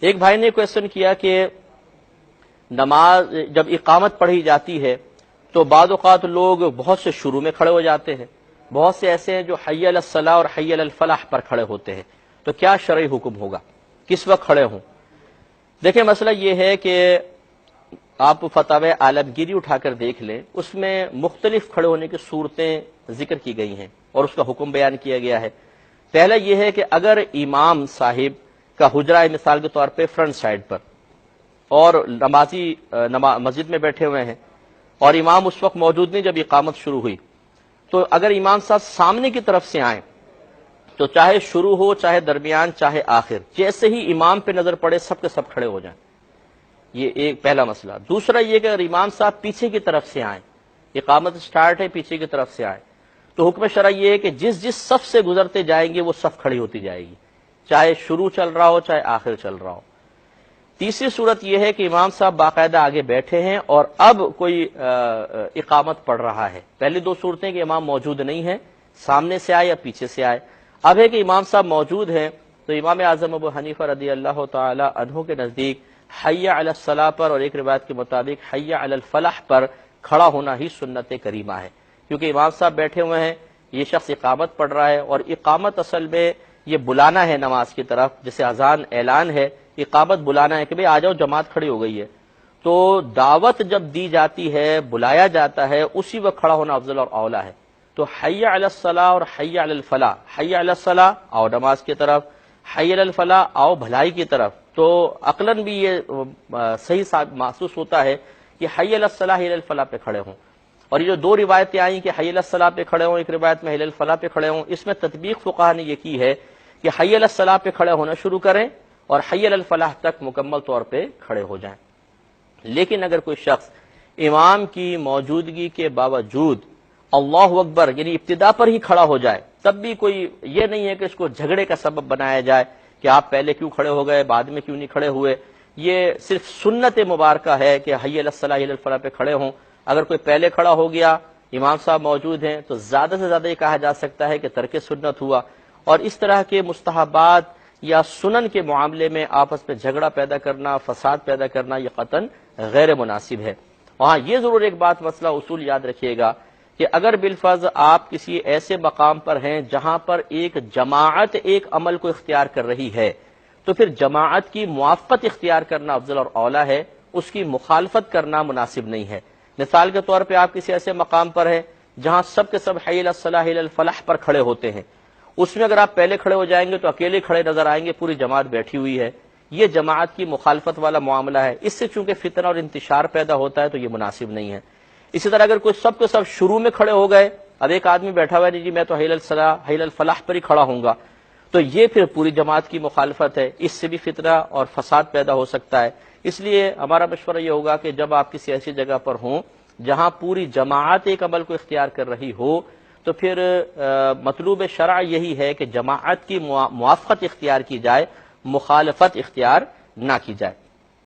ایک بھائی نے کویشچن کیا کہ نماز جب اقامت پڑھی جاتی ہے تو بعض اوقات لوگ بہت سے شروع میں کھڑے ہو جاتے ہیں، بہت سے ایسے ہیں جو حی علی الصلاح اور حی علی الفلاح پر کھڑے ہوتے ہیں، تو کیا شرعی حکم ہوگا، کس وقت کھڑے ہوں؟ دیکھیں مسئلہ یہ ہے کہ آپ فتاوی عالمگیری اٹھا کر دیکھ لیں، اس میں مختلف کھڑے ہونے کی صورتیں ذکر کی گئی ہیں اور اس کا حکم بیان کیا گیا ہے۔ پہلا یہ ہے کہ اگر امام صاحب کا حجرہ ہے مثال کے طور پہ فرنٹ سائڈ پر اور نمازی مسجد میں بیٹھے ہوئے ہیں اور امام اس وقت موجود نہیں جب اقامت شروع ہوئی، تو اگر امام صاحب سامنے کی طرف سے آئیں تو چاہے شروع ہو چاہے درمیان چاہے آخر، جیسے ہی امام پہ نظر پڑے سب کے سب کھڑے ہو جائیں، یہ ایک پہلا مسئلہ۔ دوسرا یہ کہ اگر امام صاحب پیچھے کی طرف سے آئیں، اقامت سٹارٹ ہے پیچھے کی طرف سے آئیں، تو حکم شرعی یہ ہے کہ جس جس صف سے گزرتے جائیں گے وہ صف کھڑی ہوتی جائے گی، چاہے شروع چل رہا ہو چاہے آخر چل رہا ہو۔ تیسری صورت یہ ہے کہ امام صاحب باقاعدہ آگے بیٹھے ہیں اور اب کوئی اقامت پڑھ رہا ہے۔ پہلی دو صورتیں کہ امام موجود نہیں ہے، سامنے سے آئے یا پیچھے سے آئے۔ اب ہے کہ امام صاحب موجود ہیں تو امام اعظم ابو حنیفہ رضی اللہ تعالی عنہ کے نزدیک حی علی الصلاح پر اور ایک روایت کے مطابق حی علی الفلاح پر کھڑا ہونا ہی سنت کریمہ ہے، کیونکہ امام صاحب بیٹھے ہوئے ہیں، یہ شخص اقامت پڑھ رہا ہے، اور اقامت اصل میں یہ بلانا ہے نماز کی طرف، جیسے اذان اعلان ہے، اقامت بلانا ہے کہ بھئی آ جاؤ جماعت کھڑی ہو گئی ہے۔ تو دعوت جب دی جاتی ہے، بلایا جاتا ہے، اسی وقت کھڑا ہونا افضل اور اولیٰ ہے۔ تو حی علی الصلاح اور حی علی الفلاح، حی علی الصلاح آؤ نماز کی طرف، حی علی الفلاح آؤ بھلائی کی طرف، تو عقلاً بھی یہ صحیح محسوس ہوتا ہے کہ حی علی الصلاح حی علی الفلاح پہ کھڑے ہوں۔ اور یہ جو دو روایتیں آئیں کہ حی علی الصلاح پہ کھڑے ہوں، ایک روایت میں حی علی الفلاح پہ کھڑے ہوں، اس میں تطبیق فقہا نے یہ کی ہے کہ حی علی الصلاح پہ کھڑے ہونا شروع کریں اور حی علی الفلاح تک مکمل طور پہ کھڑے ہو جائیں۔ لیکن اگر کوئی شخص امام کی موجودگی کے باوجود اللہ اکبر یعنی ابتدا پر ہی کھڑا ہو جائے، تب بھی کوئی یہ نہیں ہے کہ اس کو جھگڑے کا سبب بنایا جائے کہ آپ پہلے کیوں کھڑے ہو گئے بعد میں کیوں نہیں کھڑے ہوئے۔ یہ صرف سنت مبارکہ ہے کہ حی علی الصلاح حی علی الفلاح پہ کھڑے ہوں۔ اگر کوئی پہلے کھڑا ہو گیا، امام صاحب موجود ہیں، تو زیادہ سے زیادہ یہ کہا جا سکتا ہے کہ ترک سنت ہوا، اور اس طرح کے مستحبات یا سنن کے معاملے میں آپس میں جھگڑا پیدا کرنا، فساد پیدا کرنا، یہ قطعاً غیر مناسب ہے۔ وہاں یہ ضرور ایک بات مسئلہ اصول یاد رکھیے گا کہ اگر بالفرض آپ کسی ایسے مقام پر ہیں جہاں پر ایک جماعت ایک عمل کو اختیار کر رہی ہے، تو پھر جماعت کی موافقت اختیار کرنا افضل اور اولیٰ ہے، اس کی مخالفت کرنا مناسب نہیں ہے۔ مثال کے طور پہ آپ کسی ایسے مقام پر ہیں جہاں سب کے سب حی علی الصلاح حی علی الفلاح پر کھڑے ہوتے ہیں، اس میں اگر آپ پہلے کھڑے ہو جائیں گے تو اکیلے کھڑے نظر آئیں گے، پوری جماعت بیٹھی ہوئی ہے، یہ جماعت کی مخالفت والا معاملہ ہے، اس سے چونکہ فتنہ اور انتشار پیدا ہوتا ہے تو یہ مناسب نہیں ہے۔ اسی طرح اگر کوئی سب کے سب شروع میں کھڑے ہو گئے، اب ایک آدمی بیٹھا ہوا ہے جی میں تو حی علی الصلاح حی علی الفلاح پر ہی کھڑا ہوں گا، تو یہ پھر پوری جماعت کی مخالفت ہے، اس سے بھی فتنہ اور فساد پیدا ہو سکتا ہے۔ اس لیے ہمارا مشورہ یہ ہوگا کہ جب آپ کسی ایسی جگہ پر ہوں جہاں پوری جماعت ایک عمل کو اختیار کر رہی ہو، تو پھر مطلوب شرع یہی ہے کہ جماعت کی موافقت اختیار کی جائے، مخالفت اختیار نہ کی جائے۔